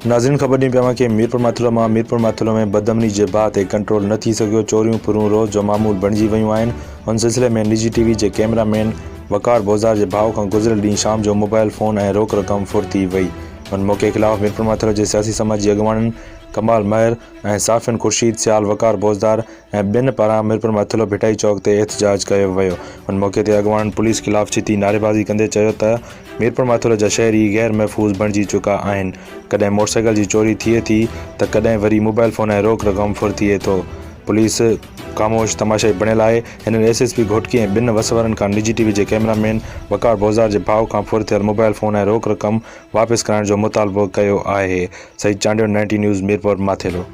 नाज़रीन ख़बर ॾियूं पिया कि मीरपुर माथेलो में बदमनी के बाद कंट्रोल न थी सघियो। चोरियूं फ़रون रोज़ जो मामूल बणजी वियूं आहिनि। उन सिलसिले में निजी टीवी के कैमरामैन वकार बोज़ार के भाउ खां गुज़िरियल ॾींहुं शाम जो मोबाइल फ़ोन ऐं रोक रक़म फुर थी वई। उन मौक़े ख़िलाफ़ मीरपुर माथेलो के सियासी समाज के अॻुवाणनि कमाल महर ऐं साफ़िन खुर्शीद सियाल वकार बोज़दार ऐं ॿिनि पारां मीरपुर माथेलो भिटाई चौक ते एहतजाज कयो वियो। उन मौक़े ते अॻुवाणनि पुलिस ख़िलाफ़ छिती नारेबाज़ी कंदे चयो त मीरपुर माथेलो जा शहरी गैर महफ़ूज़ बणजी चुका आहिनि। कॾहिं मोटरसाइकिल की चोरी थिए थी त कॾहिं वरी मोबाइल फ़ोन ऐं रोक रक़म फुर थिए थो। पुलिस खामोश तमाशाई बणियल आहे। हिननि एसएसपी घोटकी ऐं ॿिनि वसवरनि खां निजी टीवी के कैमरामैन वकार बोज़ार के भाउ खां फुर थियल मोबाइल फ़ोन ऐं रोक रक़म वापस कराइण जो मुतालबो कयो आहे। सही चांडियो 90 न्यूज़ मिरपुर माथेलो।